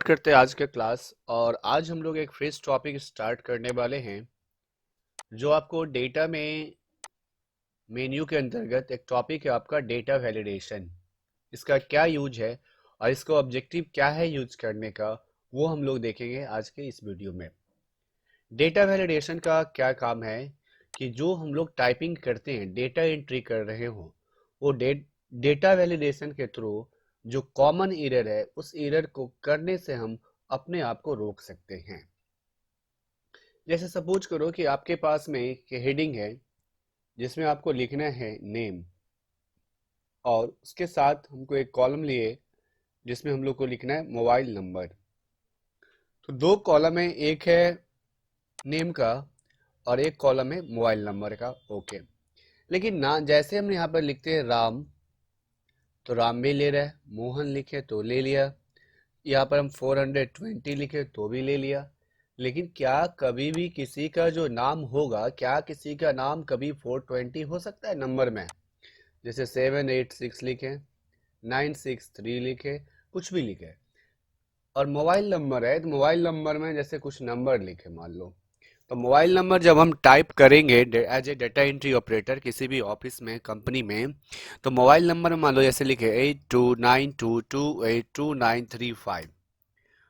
करते हैं आज का क्लास। और आज हम लोग एक फ्रेश टॉपिक स्टार्ट करने वाले हैं जो आपको डेटा में मेन्यू के अंतर्गत एक टॉपिक है आपका डेटा वैलिडेशन। इसका क्या यूज है और इसको ऑब्जेक्टिव क्या है यूज करने का, वो हम लोग देखेंगे आज के इस वीडियो में। डेटा वैलिडेशन का क्या काम है कि जो हम लोग टाइपिंग करते हैं, डेटा एंट्री कर रहे हो, वो डेटा वैलिडेशन के थ्रू जो कॉमन एरर है उस एरर को करने से हम अपने आप को रोक सकते हैं। जैसे सपोज करो कि आपके पास में एक हेडिंग है जिसमें आपको लिखना है नेम, और उसके साथ हमको एक कॉलम लिए जिसमें हम लोग को लिखना है मोबाइल नंबर। तो दो कॉलम है, एक है नेम का और एक कॉलम है मोबाइल नंबर का। ओके, लेकिन ना जैसे हम यहाँ पर लिखते हैं राम, तो राम भी ले रहा है, मोहन लिखे तो ले लिया, यहाँ पर हम 420 लिखे तो भी ले लिया। लेकिन क्या कभी भी किसी का जो नाम होगा, क्या किसी का नाम कभी 420 हो सकता है नंबर में? जैसे 786 लिखे, 963 लिखे, कुछ भी लिखे। और मोबाइल नंबर है तो मोबाइल नंबर में जैसे कुछ नंबर लिखे मान लो, तो मोबाइल नंबर जब हम टाइप करेंगे as a data entry operator किसी भी ऑफिस में, कंपनी में, तो मोबाइल नंबर मान लो जैसे लिखे 8292282935,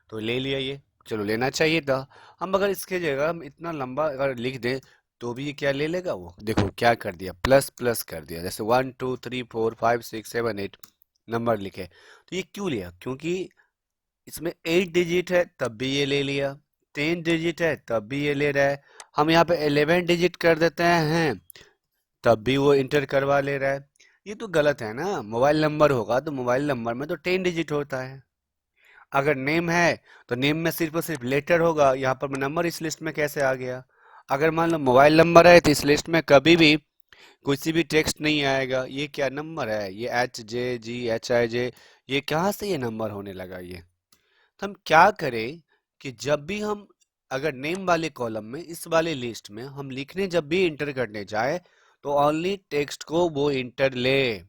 तो ले लिया ये। चलो लेना चाहिए था। हम अगर इसके जगह हम इतना लंबा अगर लिख दें तो भी ये क्या ले लेगा, वो देखो क्या कर दिया, प्लस प्लस कर दिया। जैसे 1 2 3 4 5 6 7 8 नंबर लिखे, तो ये क्यों लिया? क्योंकि इसमें 8 डिजिट है तब भी ये ले लिया, 10 डिजिट है तब भी ये ले रहा है। हम यहाँ पे 11 डिजिट कर देते हैं तब भी वो इंटर करवा ले रहा है। ये तो गलत है ना। मोबाइल नंबर होगा तो मोबाइल नंबर में तो 10 डिजिट होता है। अगर नेम है तो नेम में सिर्फ और सिर्फ लेटर होगा, यहाँ पर नंबर इस लिस्ट में कैसे आ गया? अगर मान लो मोबाइल नंबर है तो इस लिस्ट में कभी भी किसी भी टेक्स्ट नहीं आएगा। ये क्या नंबर है? ये HJGHIJ, ये कहाँ से ये नंबर होने लगा ये? तो हम क्या करें कि जब भी हम अगर नेम वाले कॉलम में, इस वाले लिस्ट में हम लिखने जब भी इंटर करने जाए तो ओनली टेक्स्ट को वो इंटर ले,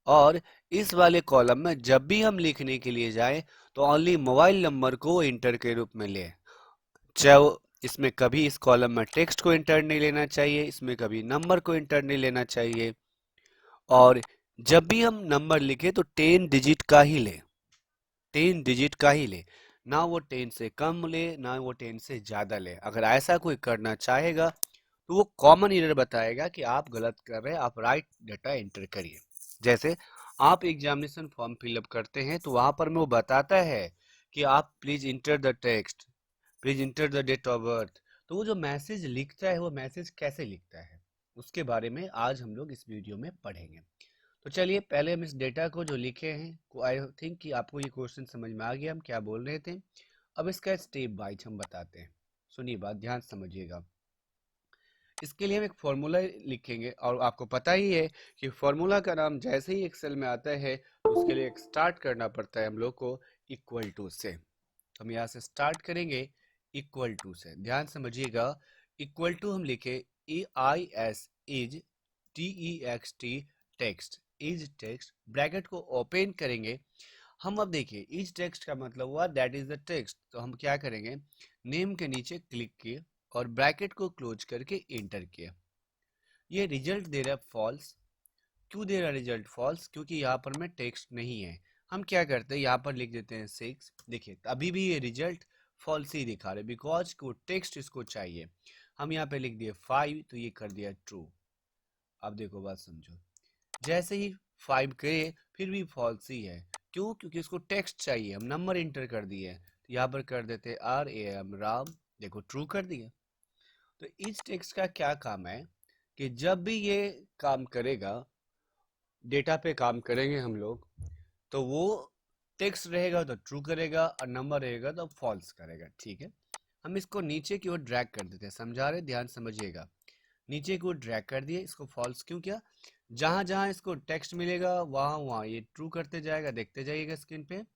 और इस वाले कॉलम में जब भी हम लिखने के लिए जाए तो ओनली मोबाइल नंबर को इंटर के रूप में ले। चाहे इसमें कभी इस कॉलम में टेक्स्ट को इंटर नहीं लेना चाहिए, इसमें कभी नंबर को इंटर नहीं लेना चाहिए। और जब भी हम नंबर लिखे तो 10 डिजिट का ही ले, 10 डिजिट का ही ले, ना वो 10 से कम ले ना वो 10 से ज्यादा ले। अगर ऐसा कोई करना चाहेगा तो वो कॉमन एरर बताएगा कि आप गलत कर रहे हैं, आप राइट डाटा एंटर करिए। जैसे आप एग्जामिनेशन फॉर्म फिलअप करते हैं तो वहां पर में वो बताता है कि आप please enter the text, please enter the date of birth. तो वो जो मैसेज लिखता है वो मैसेज कैसे लिखता है उसके बारे में आज हम लोग इस वीडियो में पढ़ेंगे। तो चलिए पहले हम इस डेटा को जो लिखे हैं को आई थिंक कि आपको ये क्वेश्चन समझ में आ गया हम क्या बोल रहे थे। अब इसका स्टेप वाइज हम बताते हैं। सुनिए, बात ध्यान से समझिएगा। इसके लिए हम एक फॉर्मूला लिखेंगे और आपको पता ही है कि फॉर्मूला का नाम जैसे ही एक्सेल में आता है तो उसके लिए एक स्टार्ट करना पड़ता है हम लोग को इक्वल टू से। तो हम यहाँ से स्टार्ट करेंगे इक्वल टू से, ध्यान समझिएगा। इक्वल टू हम लिखे EIS is TEXT text, is text, bracket को ओपन करेंगे। हम अब देखिए इज टेक्स्ट का मतलब हुआ दैट इज द टेक्स्ट, तो हम क्या करेंगे, नेम के नीचे क्लिक किए और ब्रैकेट को क्लोज करके इंटर किया। ये रिजल्ट दे रहा है फॉल्स। क्यों दे रहा है रिजल्ट फॉल्स? क्योंकि यहाँ पर में टेक्स्ट नहीं है। हम क्या करते हैं, यहाँ पर लिख देते हैं 6। देखिए अभी भी ये रिजल्ट फॉल्स ही दिखा रहे बिकॉज को टेक्स्ट इसको चाहिए। हम यहाँ पे लिख दिए 5 तो ये कर दिया ट्रू। अब देखो बात समझो, जैसे ही 5 करे फिर भी फॉल्स ही है। क्यों? क्योंकि इसको टेक्स्ट चाहिए, हम नंबर इंटर कर दिए तो यहाँ पर कर देते RAM राम, देखो ट्रू कर दिया। तो इस टेक्स्ट का क्या काम है कि जब भी ये काम करेगा, डेटा पे काम करेंगे हम लोग, तो वो टेक्स्ट रहेगा तो ट्रू करेगा और नंबर रहेगा तो फॉल्स करेगा। ठीक है, हम इसको नीचे की ओर ड्रैग कर देते हैं, समझा रहे, ध्यान समझिएगा। नीचे की ओर ड्रैग कर दिए, इसको फॉल्स क्यों किया? जहां जहां इसको टेक्स्ट मिलेगा वहां वहां ये ट्रू करते जाएगा, देखते जाइएगा स्क्रीन पे।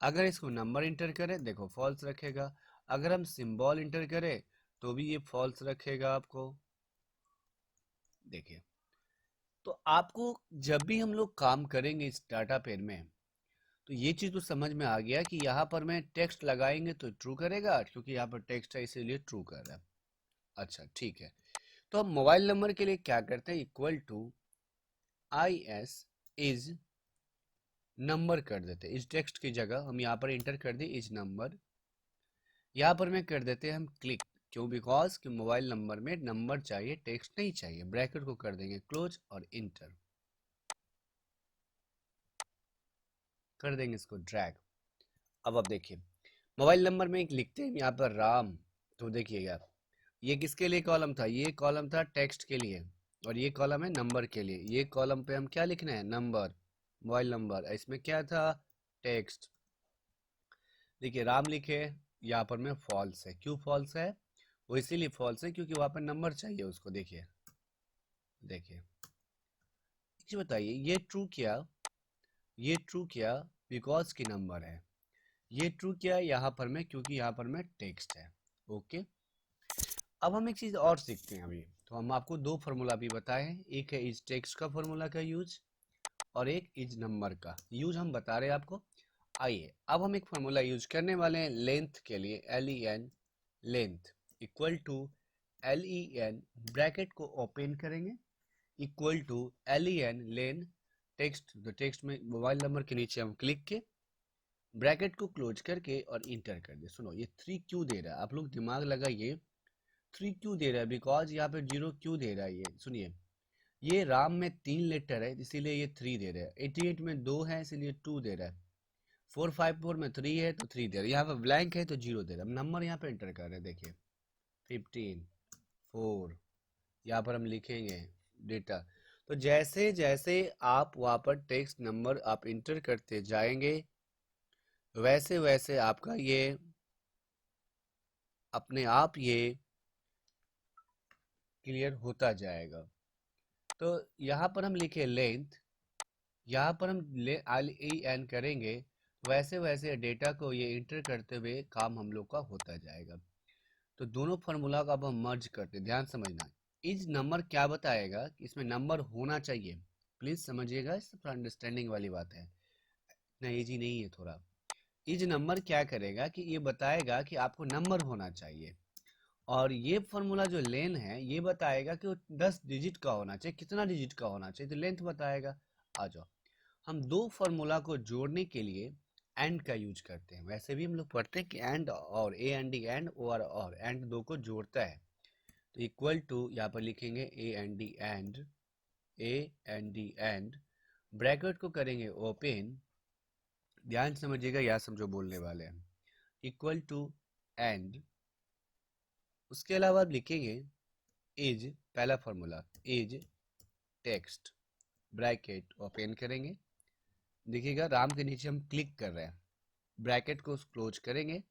अगर इसको नंबर इंटर करें देखो फॉल्स रखेगा, अगर हम सिंबल इंटर करें तो भी ये फॉल्स रखेगा आपको। देखिए, तो आपको जब भी हम लोग काम करेंगे इस डाटा पेन में तो ये चीज़ तो समझ में आ गया कि यहाँ पर मैं टेक्स्ट लगाएंगे तो ट्रू करेगा, क्योंकि यहाँ पर टेक्स्ट है इसीलिए ट्रू कर रहा है। अच्छा ठीक है, तो हम मोबाइल नंबर के लिए क्या करते हैं, equal to I S is number कर देते हैं। इस टेक्स्ट की जगह हम यहाँ पर इंटर कर दिए इज नंबर, यहाँ पर मैं कर देते हैं हम क्लिक। क्यों? बिकॉज कि मोबाइल नंबर में नंबर चाहिए, टेक्स्ट नहीं चाहिए। ब्रैकेट को कर देंगे क्लोज और इंटर कर देंगे, इसको ड्रैग। अब आप देखिए मोबाइल नंबर में एक लिखते हैं यहाँ पर राम, तो देखिएगा ये किसके लिए कॉलम था, ये कॉलम था टेक्स्ट के लिए, और ये कॉलम है नंबर के लिए। ये कॉलम पे हम क्या लिखना है, नंबर, मोबाइल नंबर। इसमें क्या था, टेक्स्ट। देखिए राम लिखे, यहाँ पर में फॉल्स है। क्यों फॉल्स है? वो इसीलिए फॉल्स है क्योंकि वहाँ पर नंबर चाहिए उसको। देखिए देखिए ये बताइए, ये ट्रू किया, ये ट्रू किया बिकॉज की नंबर है। ये ट्रू किया यहाँ पर में क्योंकि यहाँ पर में टेक्स्ट है। ओके, अब हम एक चीज़ और सीखते हैं अभी। तो हम आपको दो फार्मूला भी बताए हैं, एक है इज टेक्स्ट का फार्मूला का यूज और एक इज नंबर का यूज हम बता रहे हैं आपको। आइए अब हम एक फार्मूला यूज करने वाले हैं लेंथ के लिए, L E N, length equal to L E N, bracket को ओपन करेंगे, equal to L E N len text. तो टेक्स्ट में मोबाइल नंबर के नीचे हम क्लिक के ब्रैकेट को क्लोज करके और इंटर कर दे। सुनो ये 3 क्यों दे रहा है, आप लोग दिमाग लगाइए। 3 क्यों दे रहा है, बिकॉज यहाँ पे 0 क्यों दे रहा है, ये सुनिए। ये राम में 3 लेटर है इसीलिए ये 3 दे रहा है। 88 में 2 है इसीलिए 2 दे रहा है। 454 में 3 है तो 3 दे रहा है। यहाँ पर ब्लैंक है तो 0 दे रहा है। नंबर यहाँ पे एंटर कर रहे हैं, देखिए 15 4, यहाँ पर हम लिखेंगे डेटा। तो जैसे जैसे आप वहाँ पर टेक्स्ट नंबर आप इंटर करते जाएंगे, वैसे वैसे आपका ये अपने आप ये क्लियर होता जाएगा। तो यहाँ पर हम लिखे लेंथ, यहाँ पर हम ले एल ई एन करेंगे, वैसे वैसे डेटा को ये इंटर करते हुए काम हम लोग का होता जाएगा। तो दोनों फार्मूला का अब हम मर्ज करते हैं, ध्यान समझना। इज नंबर क्या बताएगा कि इसमें नंबर होना चाहिए, प्लीज समझिएगा, इस अंडरस्टैंडिंग वाली बात है, इतना ईजी नहीं है थोड़ा। इज नंबर क्या करेगा कि ये बताएगा कि आपको नंबर होना चाहिए, और ये फार्मूला जो लेन है ये बताएगा कि वो 10 डिजिट का होना चाहिए, कितना डिजिट का होना चाहिए, तो लेंथ बताएगा। आ जाओ, हम दो फार्मूला को जोड़ने के लिए एंड का यूज करते हैं। वैसे भी हम लोग पढ़ते हैं कि एंड और, ए एंड डी एंड, और एंड दो को जोड़ता है। तो इक्वल टू यहाँ पर लिखेंगे A and D and, A and D and, bracket को करेंगे ओपन, ध्यान समझिएगा यहाँ समझो बोलने वाले हैं, इक्वल टू एंड। उसके अलावा आप लिखेंगे इज, पहला formula is text, bracket open करेंगे, देखिएगा राम के नीचे हम क्लिक कर रहे हैं, ब्रैकेट को क्लोज करेंगे,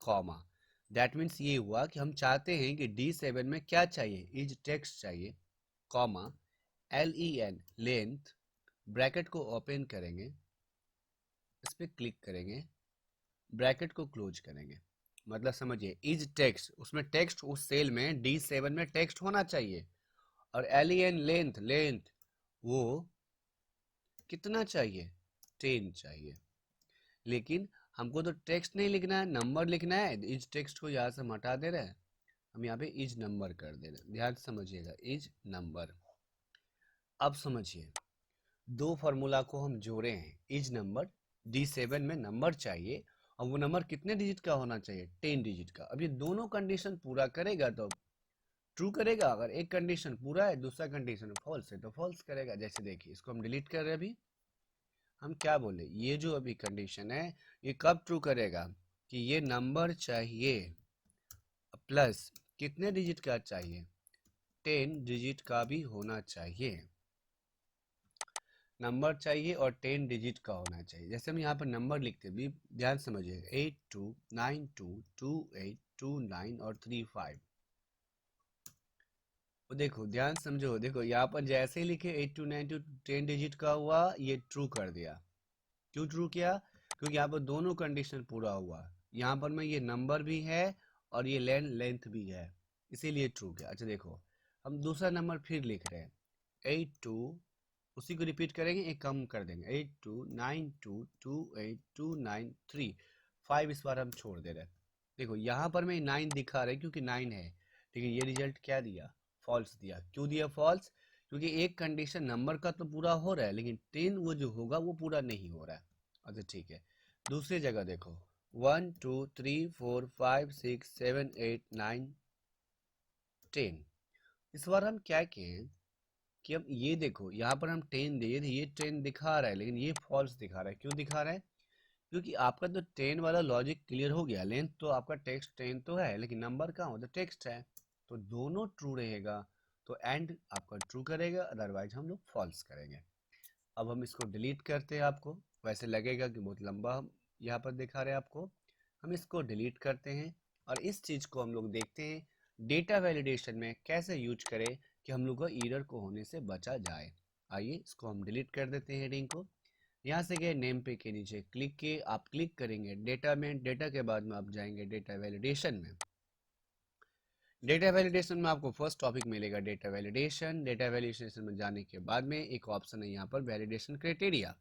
कॉमा। दैट मीन्स ये हुआ कि हम चाहते हैं कि D7 में क्या चाहिए, इज टेक्स्ट चाहिए, comma L E N length, bracket को ओपन करेंगे, इस पर क्लिक करेंगे, ब्रैकेट को क्लोज करेंगे। मतलब समझिए इज टेक्स्ट, उसमें टेक्स्ट उस सेल में D7 में टेक्स्ट होना चाहिए, और L E N length, length वो कितना चाहिए, 10 चाहिए। लेकिन हमको तो टेक्स्ट नहीं लिखना है, नंबर लिखना है। इज टेक्स्ट को यहाँ से हम हटा दे रहे हैं, हम यहाँ पे इज नंबर कर दे रहे हैं, ध्यान से समझिएगा, इज नंबर। अब समझिए दो फार्मूला को हम जोड़े हैं, इज नंबर, D7 में नंबर चाहिए, और वो नंबर कितने डिजिट का होना चाहिए, 10 डिजिट का। अब ये दोनों कंडीशन पूरा करेगा तो ट्रू करेगा, अगर एक कंडीशन पूरा है दूसरा कंडीशन फॉल्स है तो फॉल्स करेगा। जैसे देखिए इसको हम डिलीट कर रहे हैं, अभी हम क्या बोले, ये जो अभी कंडीशन है ये कब ट्रू करेगा कि ये नंबर चाहिए प्लस कितने डिजिट का चाहिए, 10 डिजिट का भी होना चाहिए। नंबर चाहिए और 10 डिजिट का होना चाहिए। जैसे हम यहाँ पर नंबर लिखते भी, ध्यान समझिए, 82922829 और 35। वो देखो ध्यान समझो, देखो यहाँ पर जैसे ही लिखे 8292 10 डिजिट का हुआ, ये ट्रू कर दिया। क्यों ट्रू किया? क्योंकि यहाँ पर दोनों कंडीशन पूरा हुआ, यहाँ पर में ये नंबर भी है और ये लेंथ भी है, इसीलिए ट्रू किया। अच्छा देखो हम दूसरा नंबर फिर लिख रहे हैं, उसी को रिपीट करेंगे, एक कम कर देंगे 8292282935 इस बार हम छोड़ दे रहे हैं। देखो यहाँ पर मैं 9 दिखा रहा है क्योंकि 9 है, लेकिन ये रिजल्ट क्या दिया, फॉल्स दिया। क्यों दिया फॉल्स? क्योंकि एक कंडीशन नंबर का तो पूरा हो रहा है लेकिन 10 वो जो होगा वो पूरा नहीं हो रहा है। अच्छा ठीक है, दूसरी जगह देखो 1 2 3 4 5 6 7 8 9 10। इस बार हम क्या किए कि अब ये देखो यहाँ पर हम 10 दिए थे, ये 10 दिखा रहा है लेकिन ये फॉल्स दिखा रहा है। क्यों दिखा रहा है? क्योंकि आपका तो 10 वाला लॉजिक क्लियर हो गया, लेंथ तो आपका टेक्स्ट 10 तो है लेकिन नंबर कहाँ हो, तो टेक्स्ट है, तो दोनों ट्रू रहेगा, तो एंड आपका ट्रू करेगा, अदरवाइज हम लोग फॉल्स करेंगे। अब हम इसको डिलीट करते हैं। आपको वैसे लगेगा कि बहुत लंबा हम यहाँ पर दिखा रहे हैं आपको, हम इसको डिलीट करते हैं और इस चीज़ को हम लोग देखते हैं डेटा वैलिडेशन में कैसे यूज करें कि हम लोग को एरर को होने से बचा जाए। आइए इसको हम डिलीट कर देते हैं हेडिंग को। यहाँ से गए नेम पे के नीचे क्लिक किए, आप क्लिक करेंगे डेटा में, डेटा के बाद में आप जाएंगे डेटा वैलिडेशन में। डेटा वैलिडेशन में आपको फर्स्ट टॉपिक मिलेगा डेटा वैलिडेशन। डेटा वैलिडेशन में जाने के बाद में एक ऑप्शन है यहाँ पर वैलिडेशन क्राइटेरिया,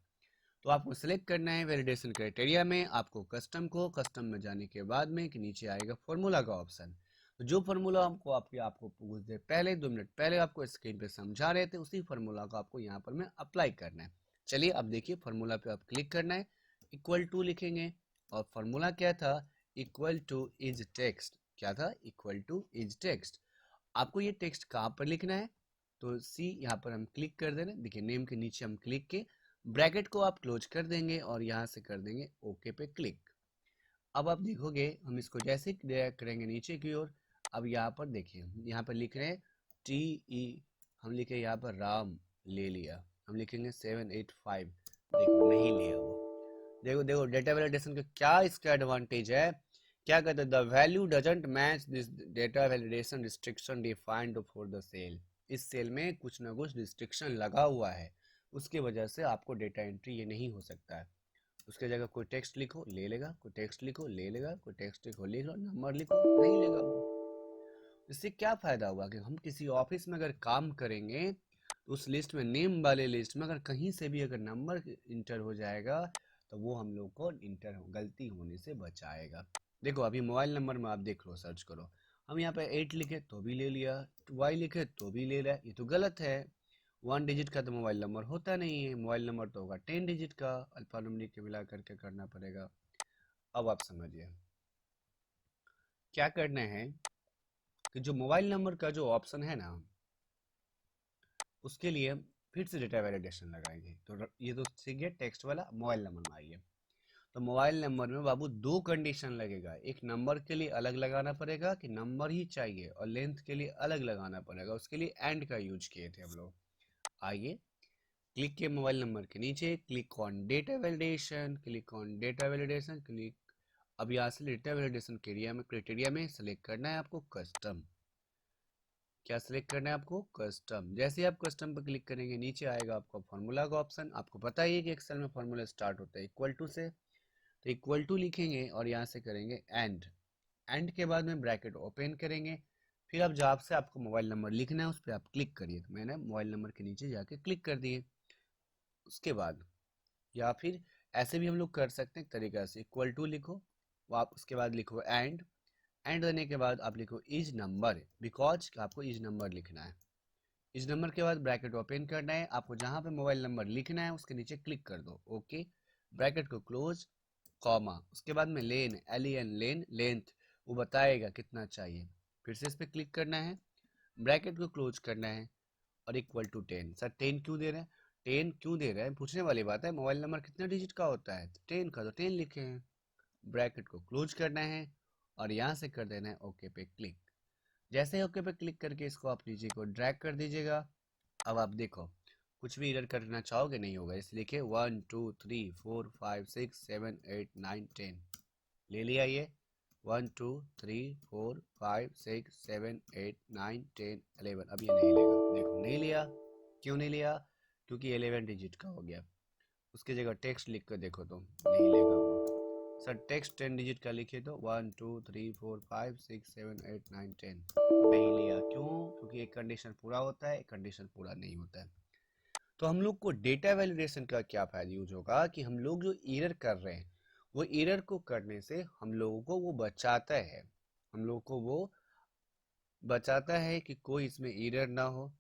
तो आपको सिलेक्ट करना है वैलिडेशन क्राइटेरिया में। आपको कस्टम में जाने के बाद में कि नीचे आएगा फॉर्मूला का ऑप्शन, तो जो फार्मूला हमको आपको कुछ देर पहले 2 मिनट पहले आपको स्क्रीन पे समझा रहे थे उसी फार्मूला को आपको यहाँ पर में अप्लाई करना है। चलिए अब देखिए, फार्मूला पे आप क्लिक करना है, इक्वल टू लिखेंगे और फार्मूला क्या था, इक्वल टू इज टेक्स्ट। क्या था? Equal two is text. आपको ये टेक्स्ट कहाँ पर लिखना है, तो सी यहाँ पर हम क्लिक कर दे रहे हैं। देखिए नेम के नीचे हम क्लिक के ब्रैकेट को आप क्लोज कर देंगे और यहाँ से कर देंगे ओके पे क्लिक। अब आप देखोगे हम इसको जैसे ड्रैग करेंगे नीचे की ओर, अब यहाँ पर देखिए यहाँ पर लिख रहे हैं टी ई, हम लिखे यहाँ पर राम ले लिया, हम लिखेंगे 785, देखो नहीं लिया वो। देखो देखो डेटा वैलिडेशन का क्या इसका एडवांटेज है, क्या कहते हैं, the value doesn't match this data validation restriction defined for the cell. इस सेल में कुछ ना कुछ रिस्ट्रिक्शन लगा हुआ है, उसकी वजह से आपको डेटा एंट्री ये नहीं हो सकता है। उसके जगह कोई टेक्स्ट लिखो ले लेगा, कोई टेक्स्ट लिखो ले लेगा, कोई टेक्स्ट लिखो लिख लो, नंबर लिखो नहीं लेगा वो। इससे क्या फायदा हुआ कि हम किसी ऑफिस में अगर काम करेंगे तो उस लिस्ट में, नेम वाले लिस्ट में अगर कहीं से भी अगर नंबर इंटर हो जाएगा तो वो हम लोग को गलती होने से बचाएगा। देखो अभी मोबाइल नंबर में आप देख लो, सर्च करो, हम यहाँ पे 8 लिखे तो भी ले लिया, वाई लिखे तो भी ले रहा है, ये तो गलत है। 1 डिजिट का तो मोबाइल नंबर होता नहीं है, मोबाइल नंबर तो होगा 10 डिजिट का, अल्फा न्यूमेरिक के मिला करके करना पड़ेगा। अब आप समझिए क्या करना है कि जो मोबाइल नंबर का जो ऑप्शन है ना, उसके लिए फिर से डेटा वैलिडेशन लगाएंगे। तो ये तो सीख गया टेक्स्ट वाला, मोबाइल नंबर में आइए। तो मोबाइल नंबर में बाबू 2 कंडीशन लगेगा, एक नंबर के लिए अलग लगाना पड़ेगा कि नंबर ही चाहिए, और लेंथ के लिए अलग लगाना पड़ेगा, उसके लिए एंड का यूज किए थे हम लोग। आइए क्लिक किए मोबाइल नंबर के नीचे, click on data validation, click on data validation, click. अब यहाँ से डेटा वैलिडेशन क्राइटेरिया में सेलेक्ट करना है आपको कस्टम। क्या सिलेक्ट करना है आपको? कस्टम। जैसे ही आप कस्टम पर क्लिक करेंगे नीचे आएगा आपका फार्मूला का ऑप्शन। आपको पता ही है कि एक्सेल में फार्मूला स्टार्ट होता है इक्वल टू से, तो इक्वल टू लिखेंगे और यहाँ से करेंगे एंड। एंड के बाद में ब्रैकेट ओपन करेंगे, फिर आप जहाँ से आपको मोबाइल नंबर लिखना है उस पर आप क्लिक करिए। तो मैंने मोबाइल नंबर के नीचे जाके क्लिक कर दिए। उसके बाद या फिर ऐसे भी हम लोग कर सकते हैं तरीका से, इक्वल टू लिखो, आप उसके बाद लिखो एंड। एंड देने के बाद आप लिखो इज नंबर, बिकॉज आपको इज नंबर लिखना है। इस नंबर के बाद ब्रैकेट ओपन करना है, आपको जहां पे मोबाइल नंबर लिखना है उसके नीचे क्लिक कर दो, ओके। ब्रैकेट को क्लोज, कॉमा, उसके बाद में लेन, LEN, लेन, लेंथ वो बताएगा कितना चाहिए, फिर से इस पर क्लिक करना है, ब्रैकेट को क्लोज करना है और इक्वल टू 10। सर 10 क्यों दे रहे हैं, 10 क्यों दे रहे हैं पूछने वाली बात है, मोबाइल नंबर कितने डिजिट का होता है, 10 का, तो 10 लिखे हैं। ब्रैकेट को क्लोज करना है और यहाँ से कर देना है ओके पे क्लिक। जैसे ओके पे क्लिक करके इसको आप नीचे को ड्रैग कर दीजिएगा। अब आप देखो कुछ भी इधर करना चाहोगे नहीं होगा, इसलिए लिखे 1 2 3 4 5 6 7 8 9 10, ले लिया ये 1 2 3 4 5 6 7 8 9 10 11। अब ये नहीं लेगा, देखो नहीं लिया। क्यों नहीं लिया? क्योंकि 11 डिजिट का हो गया। उसकी जगह टेक्स्ट लिख कर देखो तो नहीं लेगा वो। सर टेक्स्ट 10 डिजिट का लिखे तो 1 2 3 4 5 6 7 8 9 10, नहीं लिया। क्यों? क्योंकि एक कंडीशन पूरा होता है, एक कंडीशन पूरा नहीं होता है। तो हम लोग को डेटा वैलिडेशन का क्या फायदा यूज होगा कि हम लोग जो एरर कर रहे हैं वो एरर को करने से हम लोगों को वो बचाता है, हम लोग को वो बचाता है कि कोई इसमें एरर ना हो।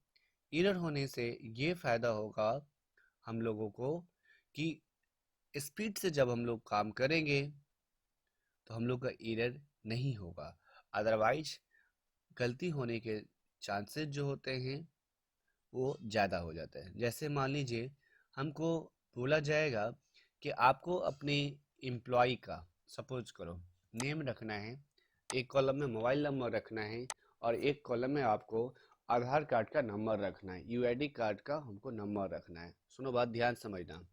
एरर होने से ये फायदा होगा हम लोगों को कि स्पीड से जब हम लोग काम करेंगे तो हम लोग का एरर नहीं होगा। अदरवाइज गलती होने के चांसेस जो होते हैं वो ज़्यादा हो जाता है। जैसे मान लीजिए हमको बोला जाएगा कि आपको अपने एम्प्लॉय का सपोज करो नेम रखना है, एक कॉलम में मोबाइल नंबर रखना है और एक कॉलम में आपको आधार कार्ड का नंबर रखना है, यूआईडी कार्ड का हमको नंबर रखना है। सुनो बात ध्यान समझना।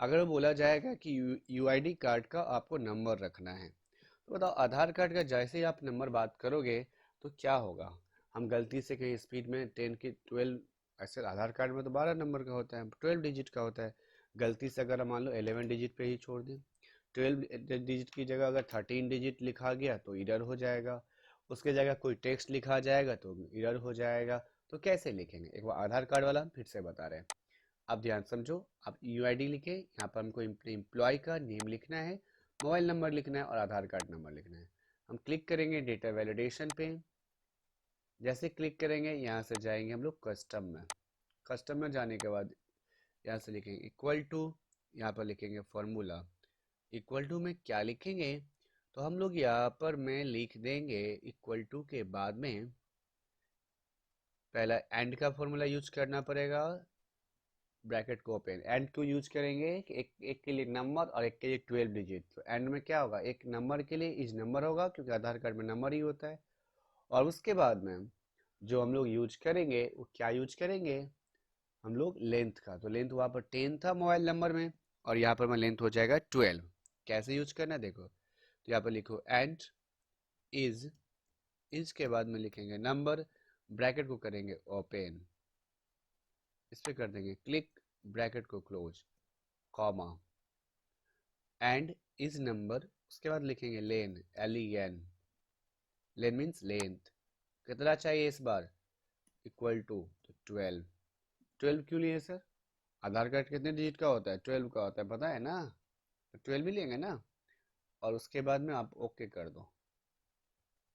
अगर बोला जाएगा कि यूआईडी कार्ड का आपको नंबर रखना है तो बताओ आधार कार्ड का जैसे ही आप नंबर बात करोगे तो क्या होगा। हम गलती से कहीं स्पीड में 10 की 12, ऐसे आधार कार्ड में तो 12 नंबर का होता है, 12 डिजिट का होता है, गलती से अगर हम मान लो 11 डिजिट पे ही छोड़ दें, 12 डिजिट की जगह अगर 13 डिजिट लिखा गया तो इरर हो जाएगा, उसके जगह कोई टेक्स्ट लिखा जाएगा तो इरर हो जाएगा। तो कैसे लिखेंगे एक बार आधार कार्ड वाला हम फिर से बता रहे हैं। आप ध्यान समझो, आप यूआईडी लिखे, यहाँ पर हमको एम्प्लॉय का नेम लिखना है, मोबाइल नंबर लिखना है और आधार कार्ड नंबर लिखना है। हम क्लिक करेंगे डेटा वैलिडेशन पे। जैसे क्लिक करेंगे यहाँ से जाएंगे हम लोग कस्टम में। कस्टम में जाने के बाद यहाँ से लिखेंगे इक्वल टू, यहाँ पर लिखेंगे फॉर्मूला। इक्वल टू में क्या लिखेंगे तो हम लोग यहाँ पर में लिख देंगे इक्वल टू के बाद में पहला एंड का फॉर्मूला यूज करना पड़ेगा, ब्रैकेट को ओपन। एंड क्यों यूज करेंगे कि एक के लिए नंबर और एक के लिए 12 डिजिट, तो एंड में क्या होगा एक नंबर के लिए इज नंबर होगा क्योंकि आधार कार्ड में नंबर ही होता है। और उसके बाद में जो हम लोग यूज करेंगे वो क्या यूज करेंगे हम लोग लेंथ का, तो लेंथ वहाँ पर 10 था मोबाइल नंबर में और यहाँ पर में लेंथ हो जाएगा 12। कैसे यूज करना है देखो, तो यहाँ पर लिखो एंड इज, इज के बाद में लिखेंगे नंबर, ब्रैकेट को करेंगे ओपन, इस पे कर देंगे क्लिक, ब्रैकेट को close, comma and is number, उसके बाद लिखेंगे लेन, LEN, लेन मीन्स लेंथ, कितना चाहिए इस बार इक्वल टू तो 12। 12 क्यों लिए सर, आधार कार्ड कितने डिजिट का होता है 12 का होता है पता है ना, तो 12 भी लेंगे ना। और उसके बाद में आप ओके कर दो,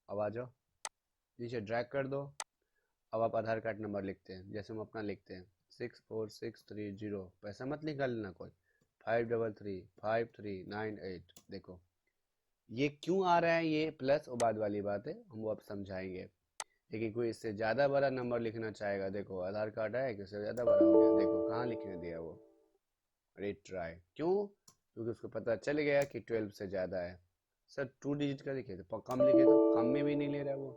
अब आ जाओ नीचे ड्रैग कर दो। अब आप आधार कार्ड नंबर लिखते हैं जैसे हम अपना लिखते हैं 64630, पैसा मत निकालना कोई, 5335398। देखो ये क्यों आ रहा है ये प्लस और बाद वाली बात है हम वो अब समझाएंगे। लेकिन कोई इससे ज़्यादा बड़ा नंबर लिखना चाहेगा, देखो आधार कार्ड है कि इससे ज़्यादा बड़ा हो गया, देखो कहाँ लिखने दिया वो रिट्राई, क्यों क्योंकि उसको पता चल गया कि 12 से ज़्यादा है। सर 2 डिजिट का लिखे तो कम लिखे तो कम में भी नहीं ले रहा वो।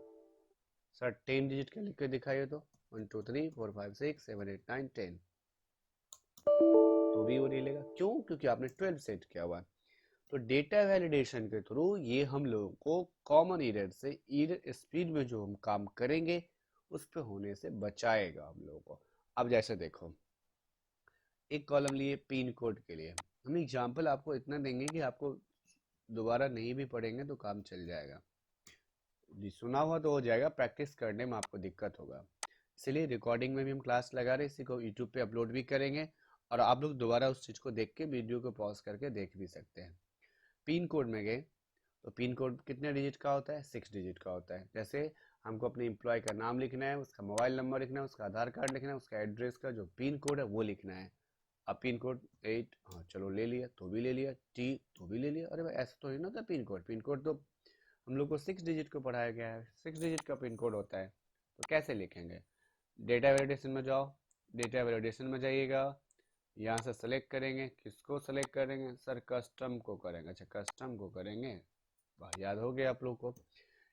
सर 10 डिजिट का लिख के दिखाइए तो 1 2 3 4 5 6 7 8 9 10, तो भी वो नहीं लेगा, क्यों क्योंकि आपने 12 सेट किया हुआ है। तो डेटा वैलिडेशन के थ्रू ये हम लोगों को कॉमन एरर से एरर स्पीड में जो हम काम करेंगे उस पे होने से बचाएगा हम लोगों को। अब जैसे देखो एक कॉलम लिए पिन कोड के लिए, हम एग्जांपल आपको इतना देंगे कि आपको दोबारा नहीं भी पढ़ेंगे तो काम चल जाएगा, जी सुना हुआ तो हो जाएगा, प्रैक्टिस करने में आपको दिक्कत होगा। इसलिए रिकॉर्डिंग में भी हम क्लास लगा रहे, इसी को यूट्यूब पे अपलोड भी करेंगे और आप लोग दोबारा उस चीज़ को देख के वीडियो को पॉज करके देख भी सकते हैं। पिन कोड में गए तो पिन कोड कितने डिजिट का होता है 6 डिजिट का होता है। जैसे हमको अपने एम्प्लॉय का नाम लिखना है, उसका मोबाइल नंबर लिखना है, उसका आधार कार्ड लिखना है, उसका एड्रेस का जो पिन कोड है वो लिखना है। अब पिन कोड 8, हाँ चलो ले लिया तो भी ले लिया, T तो भी ले लिया, अरे भाई ऐसा तो ही ना था पिन कोड, पिन कोड तो हम लोग को 6 डिजिट को पढ़ाया गया है, 6 डिजिट का पिन कोड होता है। तो कैसे लिखेंगे, डेटा वैलिडेशन में जाओ, डेटा वैलिडेशन में जाइएगा, यहाँ से सेलेक्ट करेंगे, किसको सेलेक्ट करेंगे सर कस्टम को करेंगे, अच्छा कस्टम को करेंगे, वाह याद हो गया आप लोग को।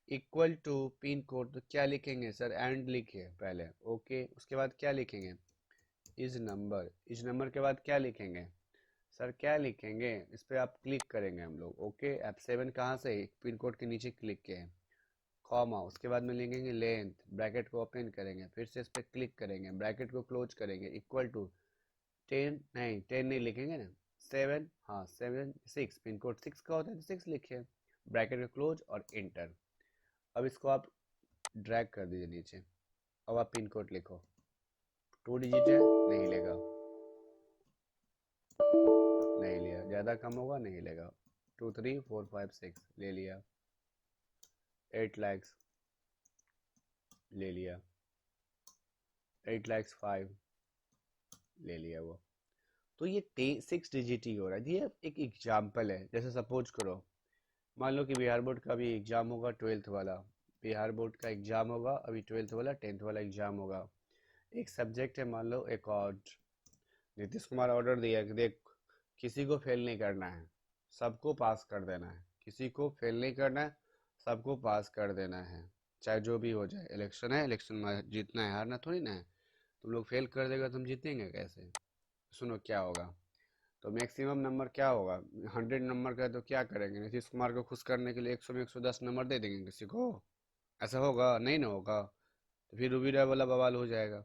इक्वल टू पिन कोड तो क्या लिखेंगे सर एंड लिखिए पहले, ओके उसके बाद क्या लिखेंगे इज नंबर, इज नंबर के बाद क्या लिखेंगे सर क्या लिखेंगे, इस पे आप क्लिक करेंगे हम लोग, ओके F7 कहाँ से पिन कोड के नीचे क्लिक किए, कॉमा उसके बाद में लिखेंगे लेंथ, ब्रैकेट को ओपन करेंगे, फिर से इस पे क्लिक करेंगे, ब्रैकेट को क्लोज करेंगे, इक्वल टू 10 नहीं लिखेंगे ना 7, हाँ 7 6 पिन कोड 6 का होता है तो 6 लिखिए, ब्रैकेट को क्लोज और इंटर। अब इसको आप ड्रैग कर दीजिए नीचे, अब आप पिन कोड लिखो, 2 डिजिट है, नहीं लेगा, नहीं लिया। ज़्यादा कम होगा, नहीं लेगा। 2 3 4 5 6 ले लिया। 8 lakhs ले लिया। 8 lakhs 5 ले लिया वो। तो ये 6 डिजिट ही हो रहा है। ये एक एग्जाम्पल है। जैसे सपोज करो, मान लो कि बिहार बोर्ड का भी एग्जाम होगा, 12th वाला। बिहार बोर्ड का एग्जाम होगा, अभी 12th वाला 10th वाला एग्जाम होगा। एक सब्जेक्ट है, मान लो अकॉर्ड। नीतीश कुमार ऑर्डर दिया कि देख, किसी को फेल नहीं करना है, सबको पास कर देना है। किसी को फेल नहीं करना है, सबको पास कर देना है, चाहे जो भी हो जाए। इलेक्शन है, इलेक्शन में जीतना है, हारना थोड़ी ना है। तुम लोग फेल कर देगा, तुम जीतेंगे कैसे? सुनो क्या होगा। तो मैक्सिमम नंबर क्या होगा? 100 नंबर का है तो क्या करेंगे? नीतीश कुमार को खुश करने के लिए 100 में 110 नंबर दे देंगे किसी को? ऐसा होगा? नहीं ना होगा। तो फिर रूबीरा वाला बवाल हो जाएगा।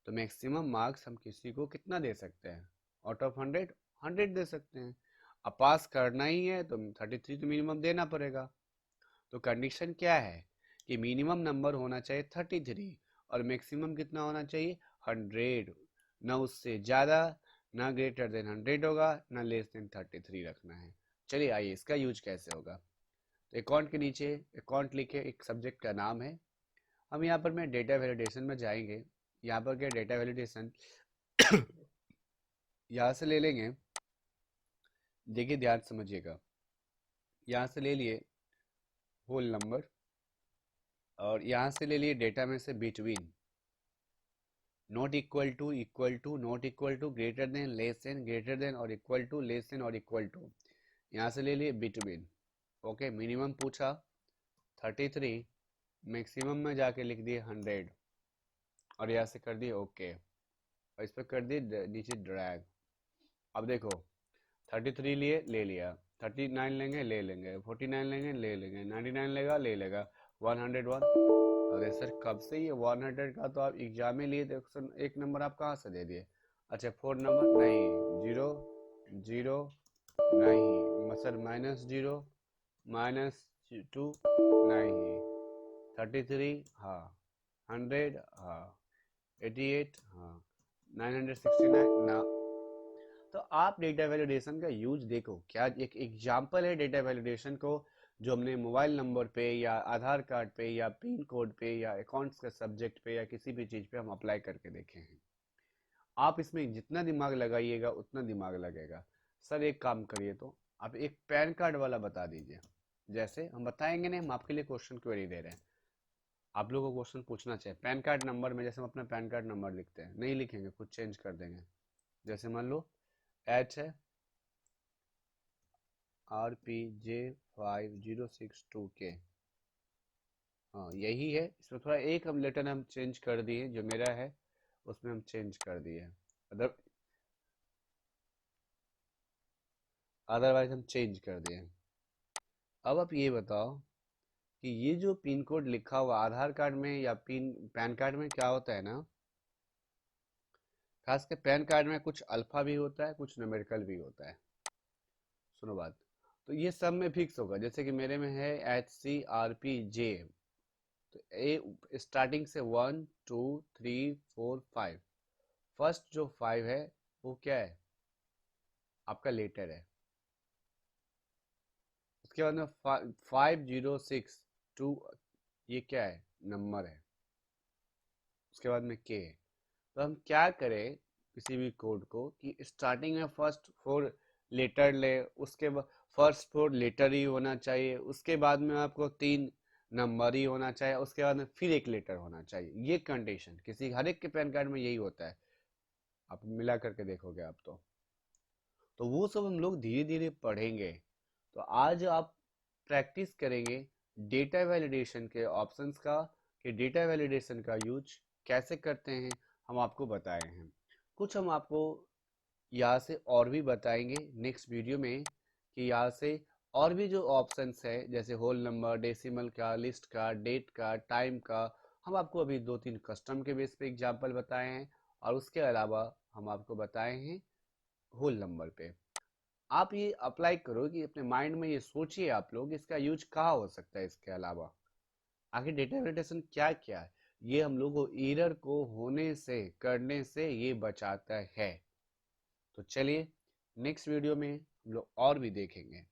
तो मैक्सिमम मार्क्स हम किसी को कितना दे सकते हैं? आउट ऑफ 100 100 दे सकते हैं। अब पास करना ही है तो 33 तो मिनिमम देना पड़ेगा। तो कंडीशन क्या है कि मिनिमम नंबर होना चाहिए 33 और मैक्सिमम कितना होना चाहिए? 100। ना उससे ज़्यादा, ना ग्रेटर देन 100 होगा, ना लेस देन 33 रखना है। चलिए आइए इसका यूज कैसे होगा। तो अकाउंट के नीचे अकाउंट लिखे, एक सब्जेक्ट का नाम है। हम यहाँ पर मैं डेटा वैलिडेशन में जाएंगे। यहाँ पर क्या डेटा वैलिडेशन यहाँ से ले लेंगे। देखिए ध्यान से समझिएगा। यहाँ से ले लिए होल नंबर, और यहाँ से ले लिए डेटा में से between, not equal to, not equal to, greater than, less than, greater than और इक्वल टू, लेस देन और इक्वल टू। यहाँ से ले लिए बिटवीन। ओके, मिनिमम पूछा 33, मैक्सिमम में जाके लिख दिए 100 और यहाँ से कर दिए ओके, और इस पर कर दिए नीचे ड्रैग। अब देखो 33 लिए, ले लिया। 39 लेंगे, ले लेंगे। 49 लेंगे, ले लेंगे। 99 लेगा, ले लेगा। 101। अरे सर कब से ये 100 का तो आप एग्जाम में लिए थे, एक नंबर आप कहाँ से दे दिए? अच्छा 4 नंबर नहीं, जीरो, जीरो नहीं सर, -0, -2 नहीं, 33 हाँ, 100 हाँ, 88 हाँ, 969 ना। तो आप डेटा वैलिडेशन का यूज देखो, क्या एक एग्जाम्पल है डेटा वैलिडेशन को, जो हमने मोबाइल नंबर पे या आधार कार्ड पे या पिन कोड पे या अकाउंट्स के सब्जेक्ट पे या किसी भी चीज़ पे हम अप्लाई करके देखे हैं। आप इसमें जितना दिमाग लगाइएगा उतना दिमाग लगेगा। सर एक काम करिए, तो आप एक पैन कार्ड वाला बता दीजिए। जैसे हम बताएंगे नहीं, हम आपके लिए क्वेश्चन क्वेरी दे रहे हैं। आप लोगों को क्वेश्चन पूछना चाहिए। पैन कार्ड नंबर में जैसे हम अपना पैन कार्ड नंबर लिखते हैं, नहीं लिखेंगे, कुछ चेंज कर देंगे। जैसे मान लो एच है, RPJ5062K। हाँ यही है। इसमें थोड़ा एक हम लेटर हम चेंज कर दिए, जो मेरा है उसमें हम चेंज कर दिए, अदर अदरवाइज हम चेंज कर दिए। अब आप ये बताओ कि ये जो पिन कोड लिखा हुआ आधार कार्ड में या पिन पैन कार्ड में क्या होता है ना, खास कर पैन कार्ड में कुछ अल्फा भी होता है, कुछ न्यूमेरिकल भी होता है। सुनो बात। तो ये सब में फिक्स होगा। जैसे कि मेरे में है HCRPJ, तो ए स्टार्टिंग से 1 2 3 4 5, फर्स्ट जो 5 है वो क्या है? आपका लेटर है। उसके बाद में 5062, ये क्या है? नंबर है। उसके बाद में के है। तो हम क्या करें किसी भी कोड को कि स्टार्टिंग में फर्स्ट 4 लेटर ले, उसके बाद फर्स्ट 4 लेटर ही होना चाहिए, उसके बाद में आपको 3 नंबर ही होना चाहिए, उसके बाद में फिर एक लेटर होना चाहिए। ये कंडीशन किसी हर एक के पैन कार्ड में यही होता है। आप मिला करके देखोगे आप तो वो सब हम लोग धीरे धीरे पढ़ेंगे। तो आज आप प्रैक्टिस करेंगे डेटा वैलिडेशन के ऑप्शंस का, कि डेटा वैलिडेशन का यूज कैसे करते हैं, हम आपको बताए हैं। कुछ हम आपको यहाँ से और भी बताएंगे नेक्स्ट वीडियो में, कि यहाँ से और भी जो ऑप्शंस है, जैसे होल नंबर, डेसिमल का, लिस्ट का, डेट का, टाइम का, हम आपको अभी 2 3 कस्टम के बेस पे एग्जाम्पल बताए हैं, और उसके अलावा हम आपको बताए हैं होल नंबर पे। आप ये अप्लाई करो कि अपने माइंड में ये सोचिए आप लोग, इसका यूज कहाँ हो सकता है इसके अलावा। आखिर डेटा वैलिडेशन क्या क्या है? ये हम लोग को एरर को होने से करने से ये बचाता है। तो चलिए नेक्स्ट वीडियो में हम लोग और भी देखेंगे।